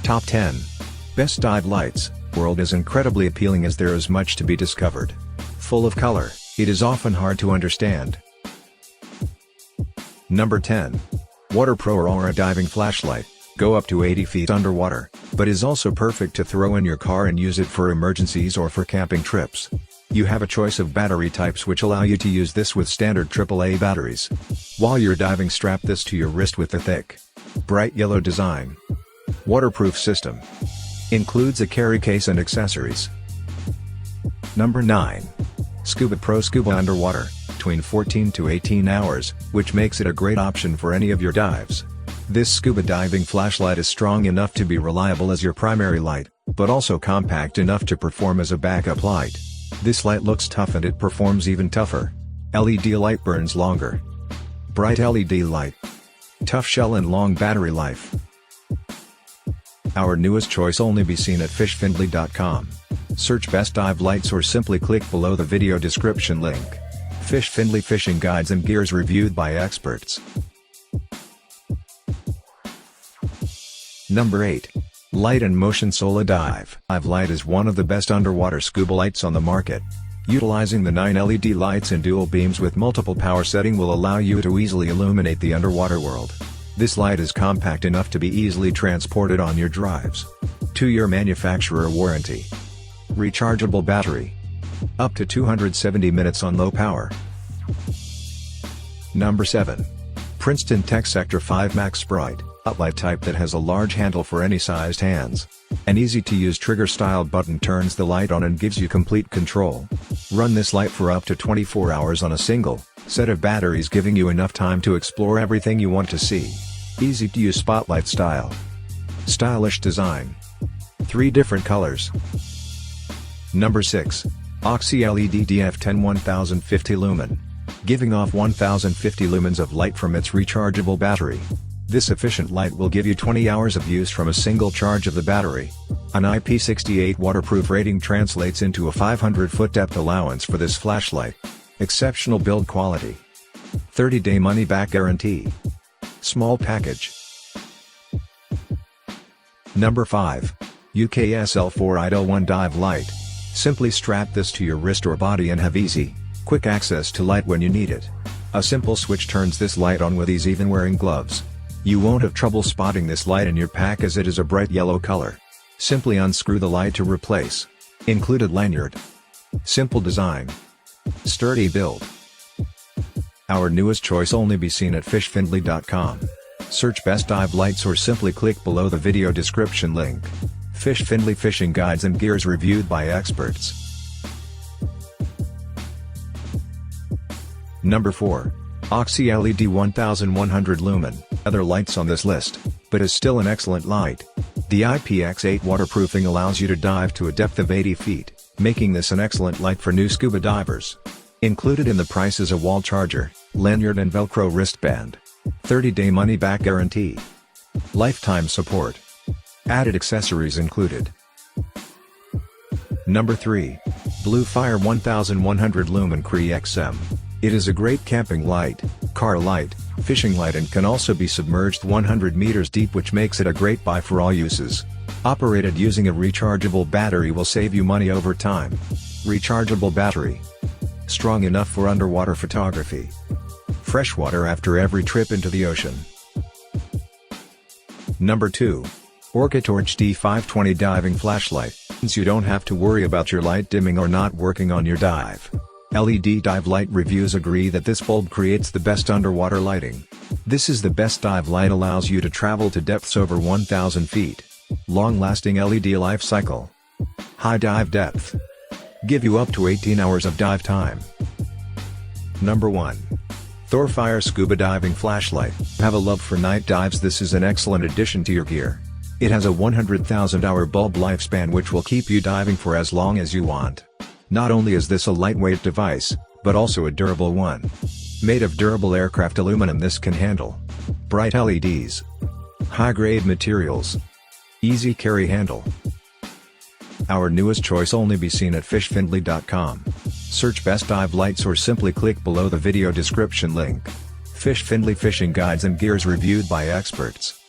Top 10. Best Dive Lights. World is incredibly appealing as there is much to be discovered. Full of color, it is often hard to understand. Number 10. WaterPro Aurora Diving Flashlight. Go up to 80 feet underwater, but is also perfect to throw in your car and use it for emergencies or for camping trips. You have a choice of battery types which allow you to use this with standard AAA batteries. While you're diving, strap this to your wrist with the thick, bright yellow design. Waterproof system. Includes a carry case and accessories. Number 9. ScubaPro Scuba Underwater, between 14 to 18 hours, which makes it a great option for any of your dives. This scuba diving flashlight is strong enough to be reliable as your primary light, but also compact enough to perform as a backup light. This light looks tough and it performs even tougher. LED light burns longer. Bright LED light. Tough shell and long battery life. Our newest choice only be seen at fishfindley.com. Search Best Dive Lights or simply click below the video description link. Fish Findley fishing guides and gears reviewed by experts. Number 8. Light and Motion Sola Dive Light is one of the best underwater scuba lights on the market. Utilizing the 9 LED lights and dual beams with multiple power setting will allow you to easily illuminate the underwater world. This light is compact enough to be easily transported on your drives. 2-year manufacturer warranty. Rechargeable battery. Up to 270 minutes on low power. Number 7. Princeton Tech Sector 5 Maxbright. Light type that has a large handle for any sized hands. An easy-to-use trigger-style button turns the light on and gives you complete control. Run this light for up to 24 hours on a single set of batteries, giving you enough time to explore everything you want to see. Easy-to-use spotlight style. Stylish design. 3 different colors. Number 6. OxyLED DF10 1050 Lumen. Giving off 1050 lumens of light from its rechargeable battery. This efficient light will give you 20 hours of use from a single charge of the battery. An IP68 waterproof rating translates into a 500-foot depth allowance for this flashlight. Exceptional build quality. 30-day money-back guarantee. Small package. Number 5. UKSL4 Idle 1 Dive Light. Simply strap this to your wrist or body and have easy, quick access to light when you need it. A simple switch turns this light on with ease even wearing gloves. You won't have trouble spotting this light in your pack as it is a bright yellow color. Simply unscrew the light to replace. Included lanyard. Simple design. Sturdy build. Our newest choice only be seen at fishfindley.com. Search Best Dive Lights or simply click below the video description link. Fish Findley fishing guides and gears reviewed by experts. Number 4. OxyLED 1100 Lumen. Other lights on this list, but is still an excellent light. The IPX8 waterproofing allows you to dive to a depth of 80 feet, making this an excellent light for new scuba divers. Included in the price is a wall charger, lanyard and Velcro wristband. 30-day money-back guarantee. Lifetime support. Added accessories included. Number 3. BlueFire 1100 Lumen CREE XM. It is a great camping light, car light, fishing light and can also be submerged 100 meters deep, which makes it a great buy for all uses. Operated using a rechargeable battery will save you money over time. Rechargeable battery. Strong enough for underwater photography. Freshwater after every trip into the ocean. Number 2. ORCATORCH D520 Diving Flashlight. Since you don't have to worry about your light dimming or not working on your dive. LED dive light reviews agree that this bulb creates the best underwater lighting. This is the best dive light, allows you to travel to depths over 1,000 feet. Long-lasting LED life cycle. High dive depth. Give you up to 18 hours of dive time. Number 1. ThorFire Scuba Diving Flashlight. Have a love for night dives? This is an excellent addition to your gear. It has a 100,000-hour bulb lifespan which will keep you diving for as long as you want. Not only is this a lightweight device, but also a durable one. Made of durable aircraft aluminum, this can handle bright LEDs, high-grade materials, easy carry handle. Our newest choice only be seen at fishfindley.com. Search Best Dive Lights or simply click below the video description link. Fish Findley fishing guides and gears reviewed by experts.